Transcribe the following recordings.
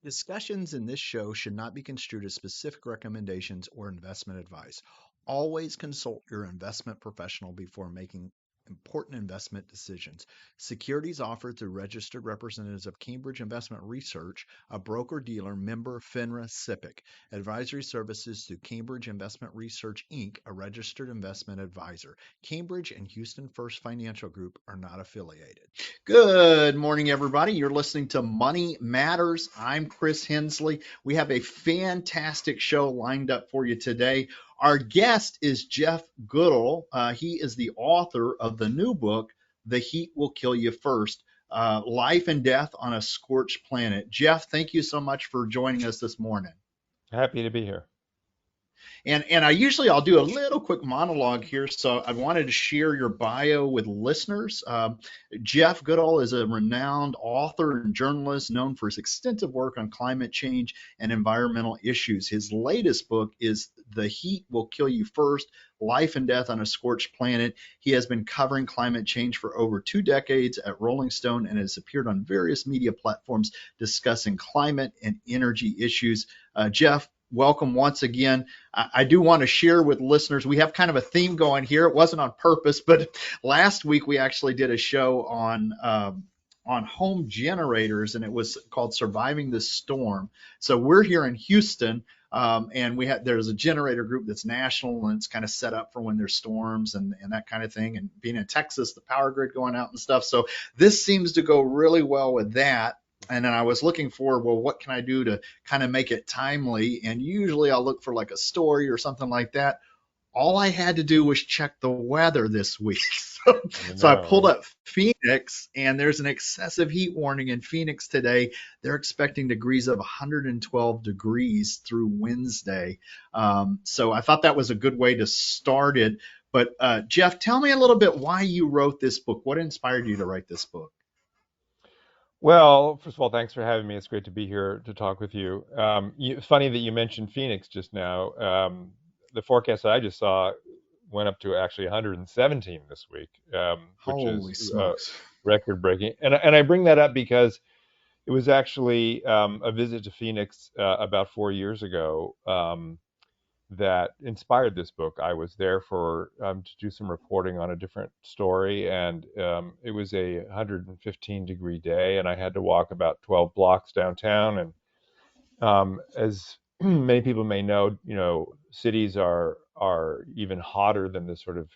Discussions in this show should not be construed as specific recommendations or investment advice. Always consult your investment professional before making important investment decisions. Securities offered through registered representatives of Cambridge Investment Research, a broker-dealer member FINRA SIPC. Advisory services through Cambridge Investment Research, Inc., a registered investment advisor. Cambridge and Houston First Financial Group are not affiliated. Good morning, everybody. You're listening to Money Matters. I'm Chris Hensley. We have a fantastic show lined up for you today. Our guest is Jeff Goodell. He is the author of the new book, The Heat Will Kill You First, Life and Death on a Scorched Planet. Jeff, thank you so much for joining us this morning. Happy to be here. And I'll do a little quick monologue here. So I wanted to share your bio with listeners. Jeff Goodall is a renowned author and journalist known for his extensive work on climate change and environmental issues. His latest book is The Heat Will Kill You First, Life and Death on a Scorched Planet. He has been covering climate change for over 2 decades at Rolling Stone and has appeared on various media platforms discussing climate and energy issues. Jeff, welcome once again. I do want to share with listeners, we have kind of a theme going here. It wasn't on purpose, but last week we actually did a show on home generators, and it was called Surviving the Storm. So we're here in Houston, and there's a generator group that's national, and it's kind of set up for when there's storms and that kind of thing. And being in Texas, the power grid going out and stuff. So this seems to go really well with that. And then I was looking for, well, what can I do to kind of make it timely? And usually I'll look for like a story or something like that. All I had to do was check the weather this week. So I pulled up Phoenix, and there's an excessive heat warning in Phoenix today. They're expecting degrees of 112 degrees through Wednesday. So I thought that was a good way to start it. But Jeff, tell me a little bit why you wrote this book. What inspired you to write this book? Well, first of all, thanks for having me. It's great to be here to talk with you. Funny that you mentioned Phoenix just now. The forecast that I just saw went up to actually 117 this week, which Holy is smokes. record breaking. And I bring that up because it was actually a visit to Phoenix about 4 years ago that inspired this book. I was there for to do some reporting on a different story, and it was a 115-degree day, and I had to walk about 12 blocks downtown. And as many people may know, cities are even hotter than the sort of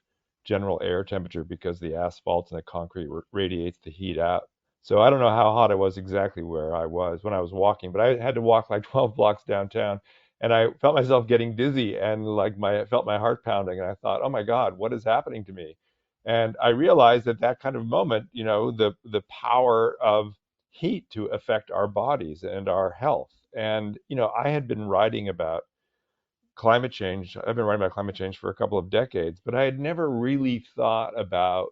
general air temperature because the asphalt and the concrete radiates the heat out. So I don't know how hot it was exactly where I was when I was walking, but I had to walk like 12 blocks downtown, and I felt myself getting dizzy and like I felt my heart pounding, and I thought, oh my God, what is happening to me? And I realized at that kind of moment, the power of heat to affect our bodies and our health. And I had been writing about climate change. I've been writing about climate change for a couple of decades, but I had never really thought about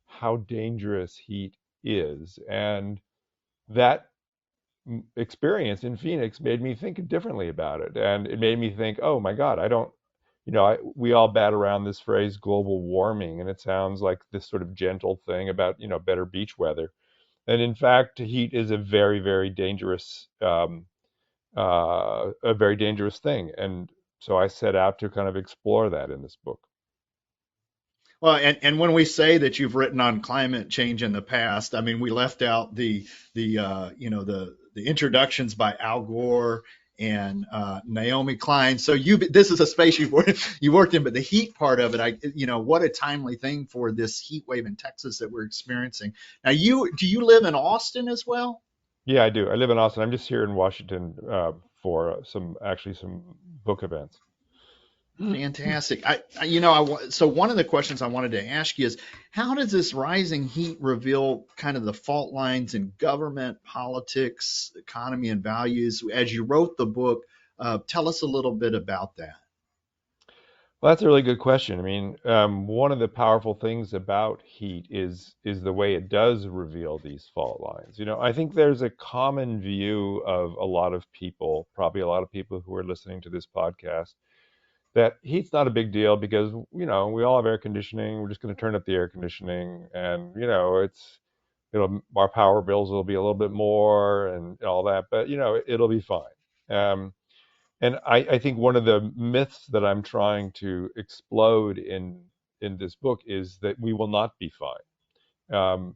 how dangerous heat is. And that experience in Phoenix made me think differently about it. And it made me think, oh my God, I don't, we all bat around this phrase global warming, and it sounds like this sort of gentle thing about, better beach weather. And in fact, heat is a very, very dangerous, a very dangerous thing. And so I set out to kind of explore that in this book. Well, and when we say that you've written on climate change in the past, I mean, we left out the introductions by Al Gore and Naomi Klein. So this is a space you worked in, but the heat part of it, what a timely thing for this heat wave in Texas that we're experiencing. Now, do you live in Austin as well? Yeah, I do. I live in Austin. I'm just here in Washington for some book events. Fantastic. So one of the questions I wanted to ask you is, how does this rising heat reveal kind of the fault lines in government, politics, economy, and values? As you wrote the book, tell us a little bit about that. Well, that's a really good question. I mean, one of the powerful things about heat is the way it does reveal these fault lines. I think there's a common view of a lot of people, probably a lot of people who are listening to this podcast, that heat's not a big deal because, we all have air conditioning. We're just going to turn up the air conditioning, and, our power bills will be a little bit more and all that, but it'll be fine. And I think one of the myths that I'm trying to explode in this book is that we will not be fine.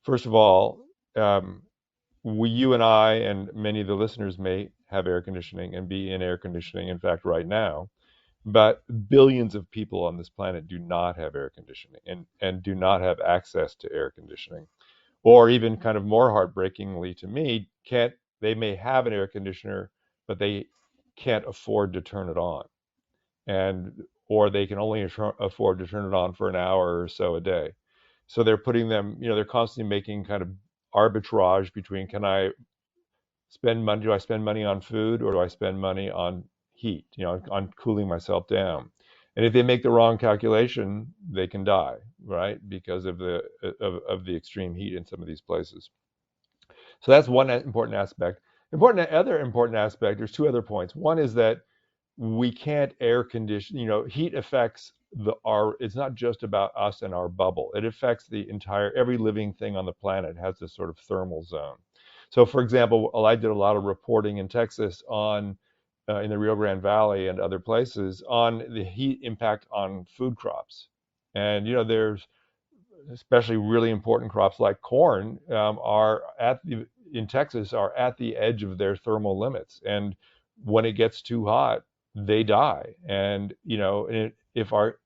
First of all, you and I and many of the listeners may have air conditioning and be in air conditioning, in fact, right now. But billions of people on this planet do not have air conditioning and do not have access to air conditioning. Or even kind of more heartbreakingly to me, they may have an air conditioner, but they can't afford to turn it on. Or they can only afford to turn it on for an hour or so a day. So they're putting them, they're constantly making kind of arbitrage between do I spend money on food or do I spend money on heat, on cooling myself down? And if they make the wrong calculation, they can die, right? Because of the extreme heat in some of these places. So that's one important aspect. Other important aspect, there's two other points. One is that we can't air condition, heat affects it's not just about us and our bubble. It affects every living thing on the planet has this sort of thermal zone. So for example, I did a lot of reporting in Texas in the Rio Grande Valley and other places on the heat impact on food crops. And, there's especially really important crops like corn in Texas are at the edge of their thermal limits. And when it gets too hot, they die. And, if our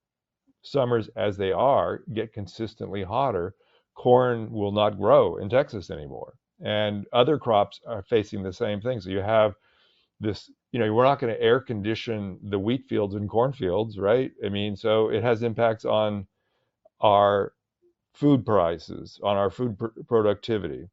summers as they are get consistently hotter, corn will not grow in Texas anymore. And other crops are facing the same thing. So you have this, we're not going to air condition the wheat fields and cornfields, right? I mean, so it has impacts on our food prices, on our food productivity.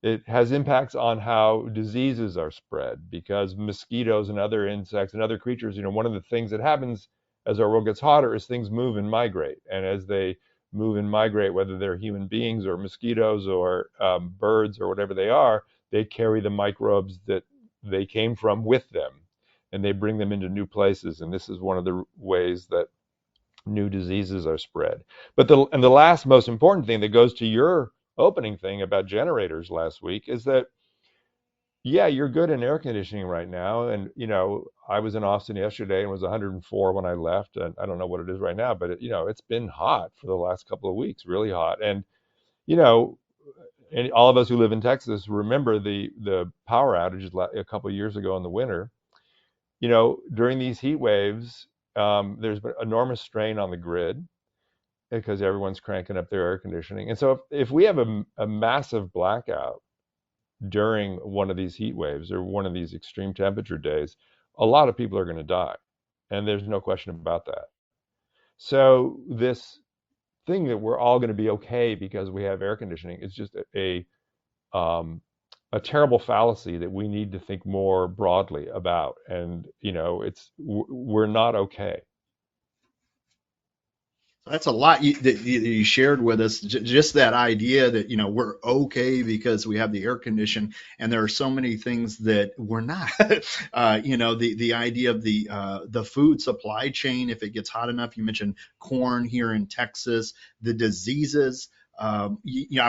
It has impacts on how diseases are spread because mosquitoes and other insects and other creatures, one of the things that happens as our world gets hotter is things move and migrate. And as they move and migrate, whether they're human beings or mosquitoes or birds or whatever they are, they carry the microbes that they came from with them and they bring them into new places. And this is one of the ways that new diseases are spread. But the last most important thing that goes to your opening thing about generators last week is that, yeah, you're good in air conditioning right now. And, I was in Austin yesterday and it was 104 when I left. And I don't know what it is right now, but it's been hot for the last couple of weeks, really hot. And, and all of us who live in Texas remember the power outages a couple of years ago in the winter. During these heat waves, there's been enormous strain on the grid because everyone's cranking up their air conditioning. And so if we have a massive blackout during one of these heat waves or one of these extreme temperature days, a lot of people are going to die. And there's no question about that. So this thing that we're all going to be okay because we have air conditioning is just a terrible fallacy that we need to think more broadly about. And, we're not okay. That's a lot that you shared with us. Just that idea that we're okay because we have the air condition, and there are so many things that we're not. The idea of the food supply chain. If it gets hot enough, you mentioned corn here in Texas, the diseases. I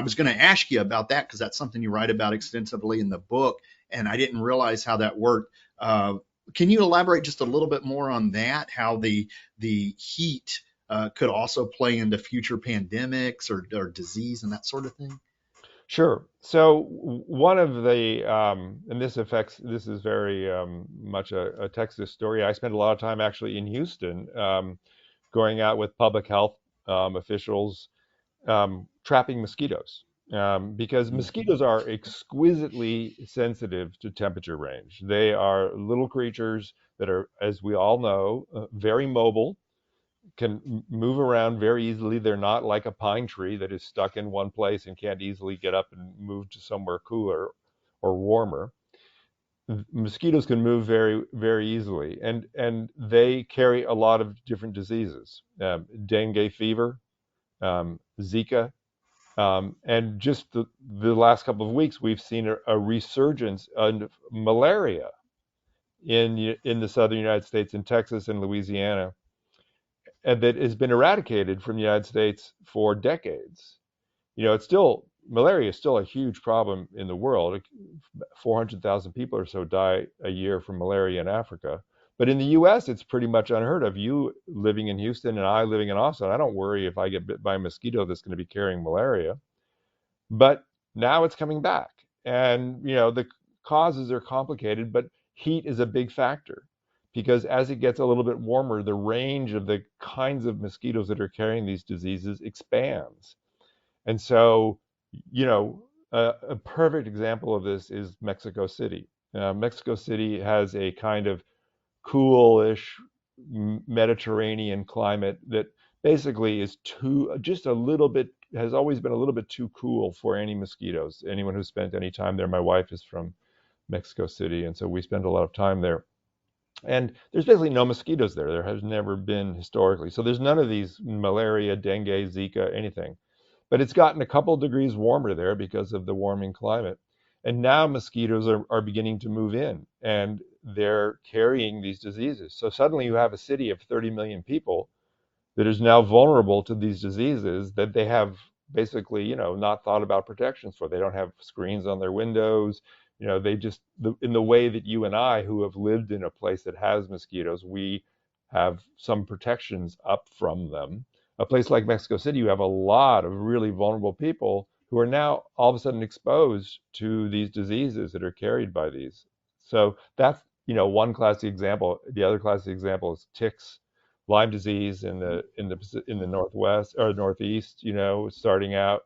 was going to ask you about that because that's something you write about extensively in the book, and I didn't realize how that worked. Can you elaborate just a little bit more on that? How the heat could also play into future pandemics or disease and that sort of thing? Sure. So one of the, and this is very much a Texas story. I spent a lot of time actually in Houston, going out with public health officials, trapping mosquitoes, because mosquitoes are exquisitely sensitive to temperature range. They are little creatures that are, as we all know, very mobile, can move around very easily. They're not like a pine tree that is stuck in one place and can't easily get up and move to somewhere cooler or warmer. Mosquitoes can move very, very easily, and they carry a lot of different diseases, dengue fever, Zika, and just the last couple of weeks, we've seen a resurgence of malaria in the southern United States, in Texas and Louisiana, and that has been eradicated from the United States for decades. It's still malaria is still a huge problem in the world. 400,000 people or so die a year from malaria in Africa. But in the US, it's pretty much unheard of. You living in Houston and I living in Austin, I don't worry if I get bit by a mosquito that's going to be carrying malaria. But now it's coming back. And, the causes are complicated, but heat is a big factor because as it gets a little bit warmer, the range of the kinds of mosquitoes that are carrying these diseases expands. And so, you know, a perfect example of this is Mexico City. Mexico City has a kind of coolish Mediterranean climate that basically is just a little bit, has always been a little bit too cool for any mosquitoes. Anyone who's spent any time there, my wife is from Mexico City, and so we spend a lot of time there. And there's basically no mosquitoes there. There has never been historically. So there's none of these malaria, dengue, Zika, anything. But it's gotten a couple degrees warmer there because of the warming climate. And now mosquitoes are beginning to move in and they're carrying these diseases. So suddenly you have a city of 30 million people that is now vulnerable to these diseases that they have basically, not thought about protections for. They don't have screens on their windows. They just, in the way that you and I, who have lived in a place that has mosquitoes, we have some protections up from them. A place like Mexico City, you have a lot of really vulnerable people who are now all of a sudden exposed to these diseases that are carried by these. So that's, one classic example. The other classic example is ticks, Lyme disease in the northwest or northeast, starting out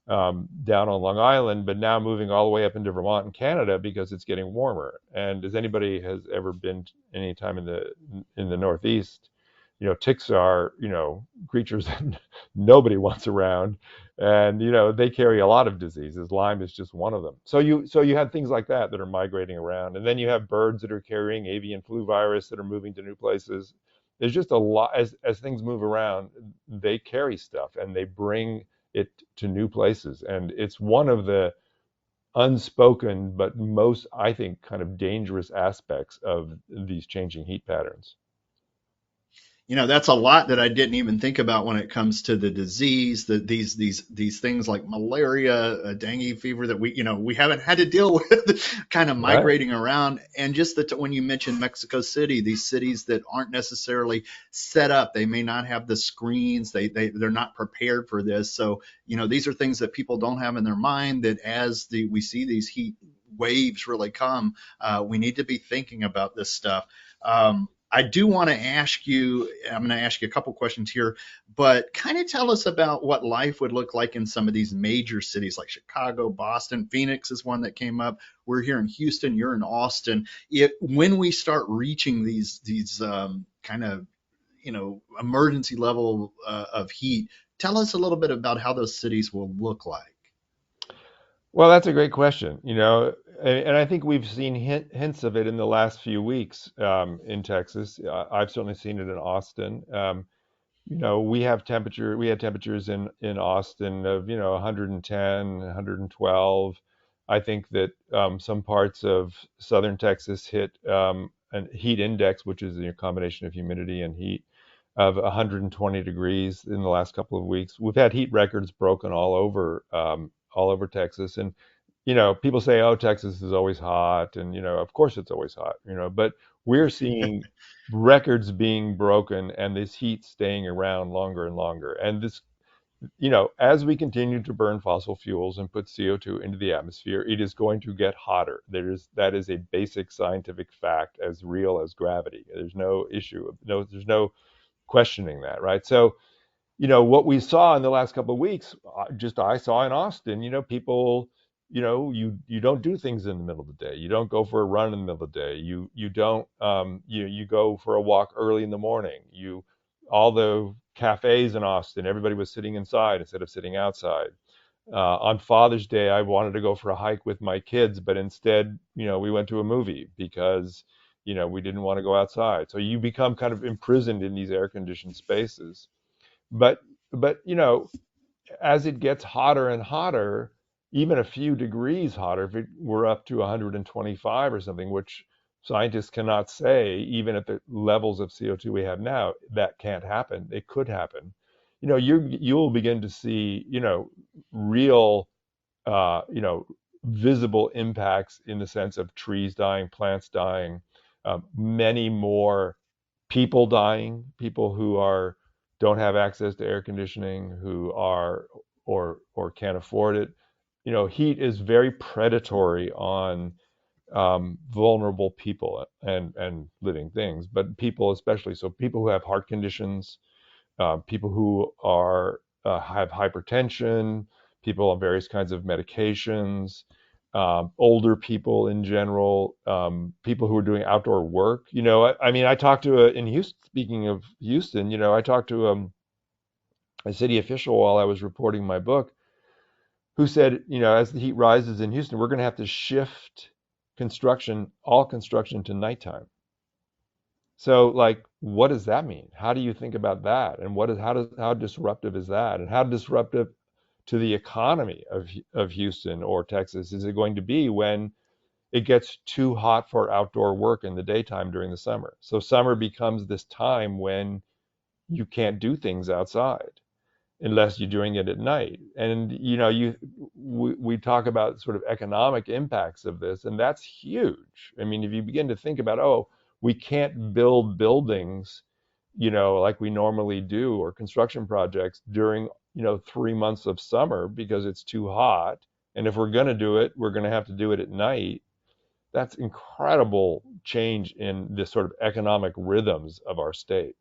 down on Long Island, but now moving all the way up into Vermont and Canada because it's getting warmer. And as anybody has ever been any time in the Northeast, ticks are creatures that nobody wants around, and they carry a lot of diseases. Lyme is just one of them. So you have things like that are migrating around, and then you have birds that are carrying avian flu virus that are moving to new places. There's just a lot as things move around, they carry stuff and they bring it to new places. And it's one of the unspoken, but most, I think, kind of dangerous aspects of these changing heat patterns. That's a lot that I didn't even think about when it comes to the disease, these things like malaria, dengue fever that we haven't had to deal with, kind of Right. migrating around, and just that when you mentioned Mexico City, these cities that aren't necessarily set up, they may not have the screens, they're not prepared for this, so these are things that people don't have in their mind. That as we see these heat waves really come, we need to be thinking about this stuff. I do want to ask you, I'm going to ask you a couple questions here, but kind of tell us about what life would look like in some of these major cities like Chicago, Boston. Phoenix is one that came up. We're here in Houston, you're in Austin. When we start reaching these kind of, emergency level of heat, tell us a little bit about how those cities will look like. Well, that's a great question. And I think we've seen hints of it in the last few weeks in Texas. I've certainly seen it in Austin. We had temperatures in Austin of 110, 112. I think that some parts of southern Texas hit a heat index, which is a combination of humidity and heat, of 120 degrees in the last couple of weeks. We've had heat records broken all over Texas, and people say, "Oh, Texas is always hot," and of course it's always hot, but we're seeing records being broken and this heat staying around longer and longer. And this, as we continue to burn fossil fuels and put CO2 into the atmosphere, it is going to get hotter. That is a basic scientific fact, as real as gravity. There's no issue. No, there's no questioning that, right? So, what we saw in the last couple of weeks, just I saw in Austin, people, you don't do things in the middle of the day. You don't go for a run in the middle of the day. You don't you go for a walk early in the morning. All the cafes in Austin, everybody was sitting inside instead of sitting outside. On Father's Day, I wanted to go for a hike with my kids, but instead, we went to a movie because we didn't want to go outside. So you become kind of imprisoned in these air conditioned spaces. But as it gets hotter and hotter, even a few degrees hotter, if it were up to 125 or something, which scientists cannot say, even at the levels of CO2 we have now, that can't happen. It could happen. You'll begin to see, real you know, visible impacts in the sense of trees dying, plants dying, many more people dying, people who are don't have access to air conditioning, who are or can't afford it. You know, heat is very predatory on vulnerable people and living things, but people especially. So people who have heart conditions, people who are have hypertension, people on various kinds of medications, older people in general, people who are doing outdoor work. You know, I mean, I talked to in Houston. Speaking of Houston, you know, I talked to a city official while I was reporting my book, who said, you know, as the heat rises in Houston, we're going to have to shift all construction to nighttime. So, like, what does that mean? How do you think about that? And how disruptive is that? And how disruptive to the economy of Houston or Texas is it going to be when it gets too hot for outdoor work in the daytime during the summer? So summer becomes this time when you can't do things outside unless you're doing it at night. And you know, we talk about sort of economic impacts of this, and that's huge. I mean, if you begin to think about, oh, we can't build buildings, you know, like we normally do, or construction projects during, you know, 3 months of summer because it's too hot. And if we're going to do it, we're going to have to do it at night. That's incredible change in the sort of economic rhythms of our state.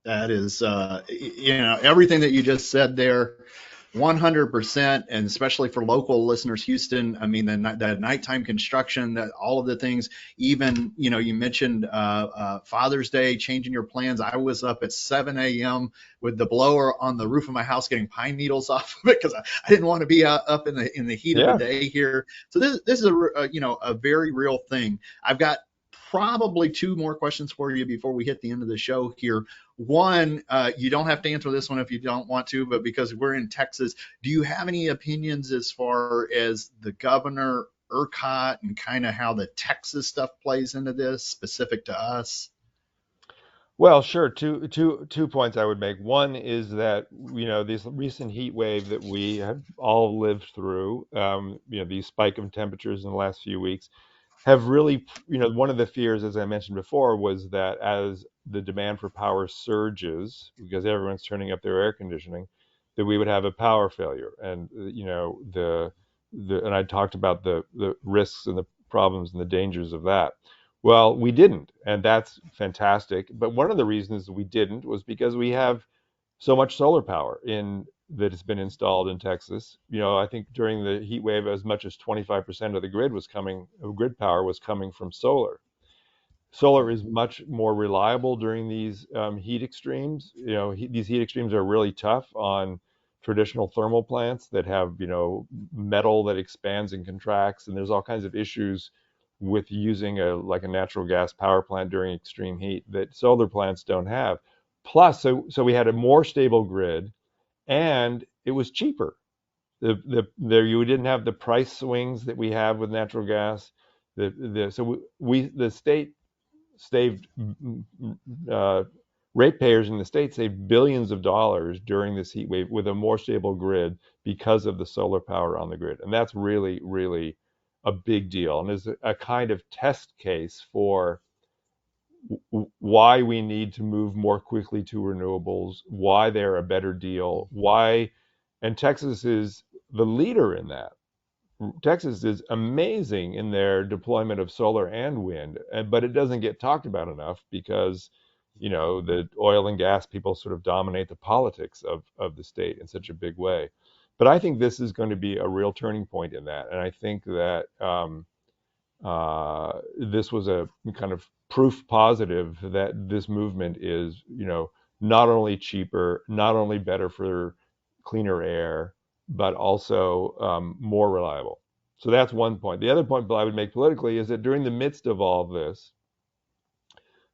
That is, everything that you just said there, 100%, and especially for local listeners, Houston. I mean, the nighttime construction, that all of the things. Even, you mentioned Father's Day, changing your plans. I was up at 7 a.m. with the blower on the roof of my house, getting pine needles off of it because I didn't want to be up in the heat of the Yeah. day here. So this is a very real thing. I've got probably two more questions for you before we hit the end of the show here. One, you don't have to answer this one if you don't want to, but because we're in Texas, do you have any opinions as far as the governor, ERCOT, and kind of how the Texas stuff plays into this specific to us? Well, sure. Two points I would make. One is that, you know, this recent heat wave that we have all lived through, you know, these spike of temperatures in the last few weeks have really, you know, one of the fears, as I mentioned before, was that as the demand for power surges, because everyone's turning up their air conditioning, that we would have a power failure. And, you know, and I talked about the risks and the problems and the dangers of that. Well, we didn't, and that's fantastic. But one of the reasons we didn't was because we have so much solar power in that has been installed in Texas. You know, I think during the heat wave, as much as 25% of the grid power was coming from solar. Solar is much more reliable during these heat extremes. You know, these heat extremes are really tough on traditional thermal plants that have, you know, metal that expands and contracts, and there's all kinds of issues with using a natural gas power plant during extreme heat that solar plants don't have. Plus, so we had a more stable grid, and it was cheaper. You didn't have the price swings that we have with natural gas. The state saved uh, ratepayers in the state saved billions of dollars during this heat wave with a more stable grid because of the solar power on the grid, and that's really, really a big deal, and is a kind of test case for why we need to move more quickly to renewables, why they're a better deal, why, and Texas is the leader in that. Texas is amazing in their deployment of solar and wind, but it doesn't get talked about enough because, you know, the oil and gas people sort of dominate the politics of the state in such a big way. But I think this is going to be a real turning point in that, and I think that this was a kind of proof positive that this movement is, you know, not only cheaper, not only better for cleaner air, but also more reliable. So that's one point. The other point that I would make politically is that during the midst of all of this,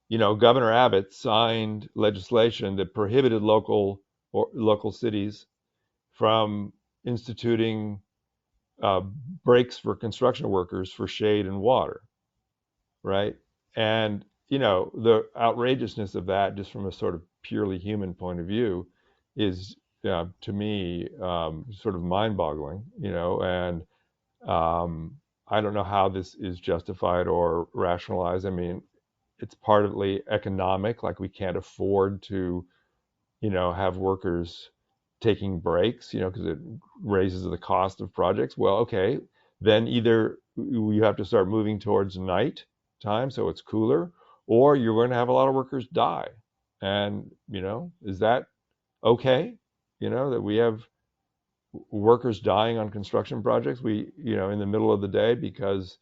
you know, Governor Abbott signed legislation that prohibited local cities from instituting uh, breaks for construction workers for shade and water, right? And, you know, the outrageousness of that, just from a sort of purely human point of view, is to me, sort of mind-boggling, and I don't know how this is justified or rationalized. I mean, it's partly economic, like we can't afford to, have workers taking breaks, because it raises the cost of projects. Well, okay, then either you have to start moving towards night time so it's cooler, or you're going to have a lot of workers die. And, is that okay? That we have workers dying on construction projects, in the middle of the day because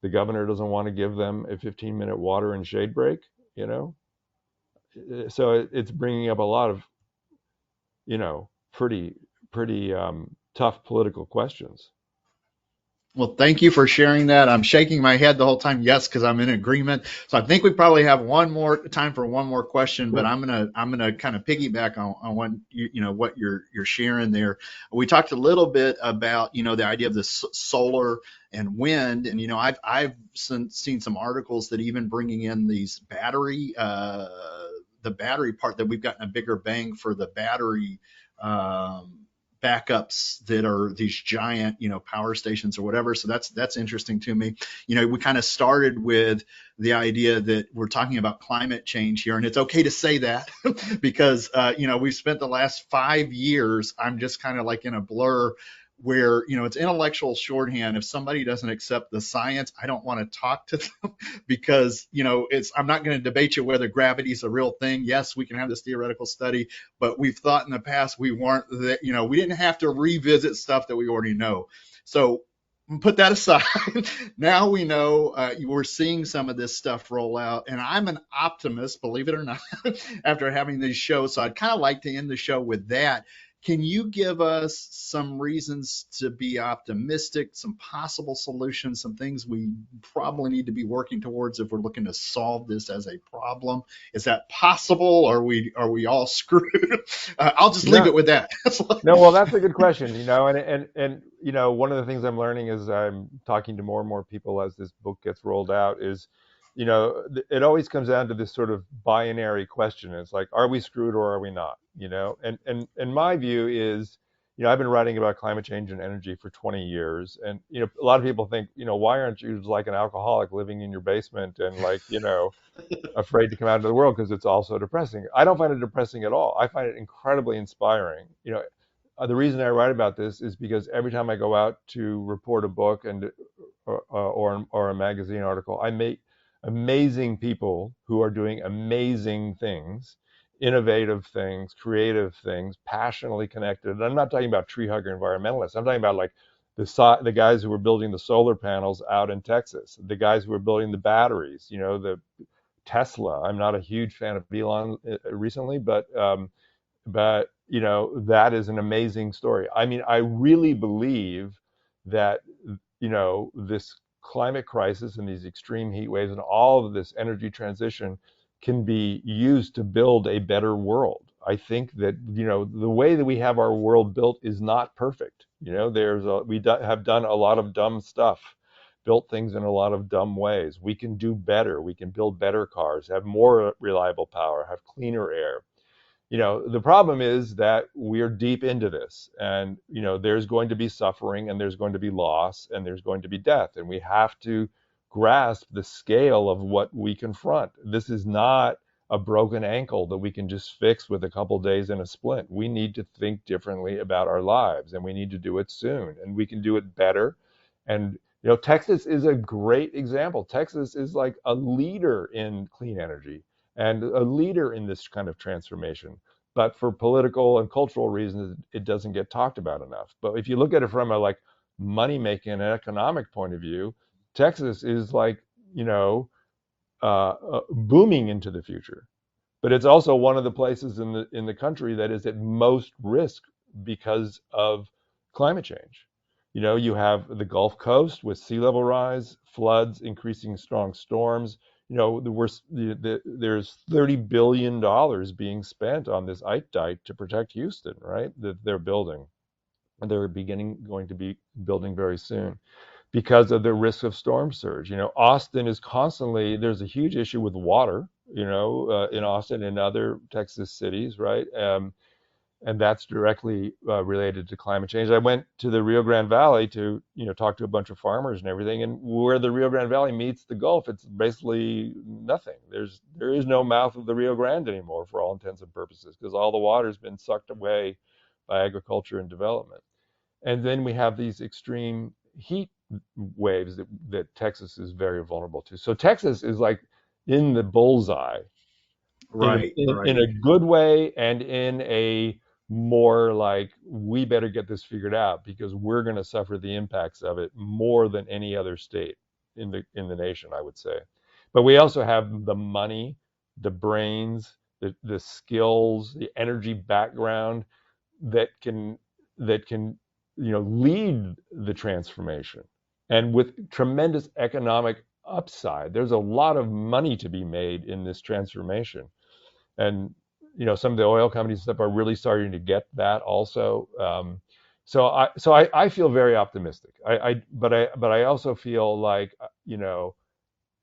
the governor doesn't want to give them a 15-minute water and shade break, you know? So it's bringing up a lot of, pretty, tough political questions. Well, thank you for sharing that. I'm shaking my head the whole time, yes, because I'm in agreement. So I think we probably have one more time for one more question, but Sure. I'm gonna kind of piggyback on what what you're sharing there. We talked a little bit about the idea of the solar and wind, and I've seen some articles that even bringing in these the battery part, that we've gotten a bigger bang for the battery. Backups that are these giant, power stations or whatever. So that's interesting to me. We kind of started with the idea that we're talking about climate change here, and it's okay to say that because we've spent the last 5 years. I'm just kind of like in a blur where it's intellectual shorthand. If somebody doesn't accept the science, I don't want to talk to them because I'm not going to debate you whether gravity is a real thing. Yes, we can have this theoretical study, but we've thought in the past we weren't that, we didn't have to revisit stuff that we already know. So put that aside. Now we know we're seeing some of this stuff roll out, and I'm an optimist, believe it or not, after having these shows. So I'd kind of like to end the show with that. Can you give us some reasons to be optimistic, some possible solutions, some things we probably need to be working towards if we're looking to solve this as a problem? Is that possible? Are we all screwed? I'll just leave No, it with that. no, well, that's a good question, and one of the things I'm learning as I'm talking to more and more people as this book gets rolled out is, it always comes down to this sort of binary question. It's like, are we screwed or are we not? And my view is, I've been writing about climate change and energy for 20 years, and a lot of people think, why aren't you like an alcoholic living in your basement and like, afraid to come out into the world because it's all so depressing. I don't find it depressing at all. I find it incredibly inspiring. The reason I write about this is because every time I go out to report a book and or a magazine article, I meet amazing people who are doing amazing things, innovative things, creative things, passionately connected. And I'm not talking about tree hugger environmentalists. I'm talking about like the guys who were building the solar panels out in Texas, the guys who were building the batteries, the Tesla. I'm not a huge fan of Elon recently, but that is an amazing story. I mean, I really believe that this climate crisis and these extreme heat waves and all of this energy transition can be used to build a better world. I think that the way that we have our world built is not perfect. Have done a lot of dumb stuff, built things in a lot of dumb ways. We can do better. We can build better cars, have more reliable power, have cleaner air. The problem is that we're deep into this, and there's going to be suffering, and there's going to be loss, and there's going to be death, and we have to grasp the scale of what we confront. This is not a broken ankle that we can just fix with a couple days in a splint. We need to think differently about our lives, and we need to do it soon, and we can do it better. And Texas is a great example. Texas is like a leader in clean energy and a leader in this kind of transformation. But for political and cultural reasons, it doesn't get talked about enough. But if you look at it from a like money making and economic point of view, Texas is like, booming into the future. But it's also one of the places in the country that is at most risk because of climate change. You have the Gulf Coast with sea level rise, floods, increasing strong storms. There's $30 billion being spent on this Ike Dike to protect Houston, right? That they're building. They're going to be building very soon because of the risk of storm surge. Austin is constantly, there's a huge issue with water, in Austin and other Texas cities, right? and that's directly related to climate change. I went to the Rio Grande Valley to, talk to a bunch of farmers and everything, and where the Rio Grande Valley meets the Gulf, it's basically nothing. There is no mouth of the Rio Grande anymore for all intents and purposes, because all the water's been sucked away by agriculture and development. And then we have these extreme heat waves that Texas is very vulnerable to. So Texas is like in the bullseye in Right, in right. a good way, and in a more like, we better get this figured out because we're going to suffer the impacts of it more than any other state in the nation, I would say. But we also have the money, the brains, the skills, the energy background that can lead the transformation, and with tremendous economic upside. There's a lot of money to be made in this transformation, and some of the oil companies and stuff are really starting to get that also. So I feel very optimistic. But I also feel like,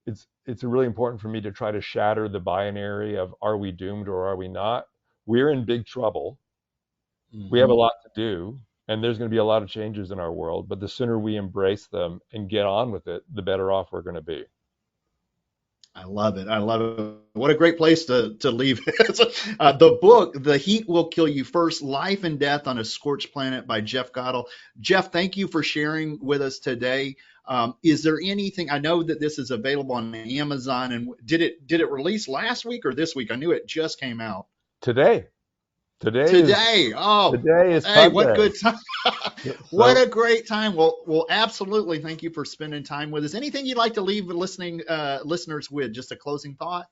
it's really important for me to try to shatter the binary of, are we doomed or are we not? We're in big trouble. We have a Hmm. lot to do, and there's going to be a lot of changes in our world. But the sooner we embrace them and get on with it, the better off we're going to be. I love it. I love it. What a great place to leave it. The book, The Heat Will Kill You First, Life and Death on a Scorched Planet by Jeff Goodell. Jeff, thank you for sharing with us today. Is there anything, I know that this is available on Amazon, and did it release last week or this week? I knew it just came out. Today, today is Today. Oh, today is hey, Pub what Day. good time. What So a great time. Well, absolutely. Thank you for spending time with us. Anything you'd like to leave the listeners with? Just a closing thought?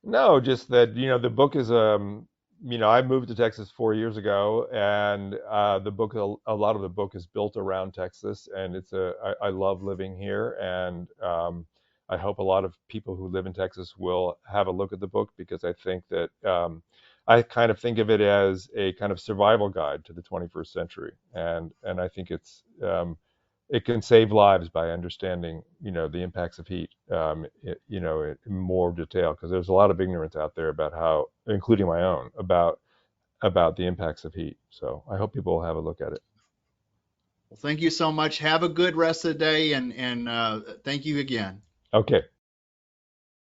no, just that, the book is, I moved to Texas 4 years ago, and the book, a lot of the book is built around Texas, and I love living here, and I hope a lot of people who live in Texas will have a look at the book, because I think that, I kind of think of it as a kind of survival guide to the 21st century, and I think it can save lives by understanding, the impacts of heat, in more detail, because there's a lot of ignorance out there about how, including my own, about the impacts of heat. So I hope people will have a look at it. Well, thank you so much. Have a good rest of the day, and thank you again. Okay.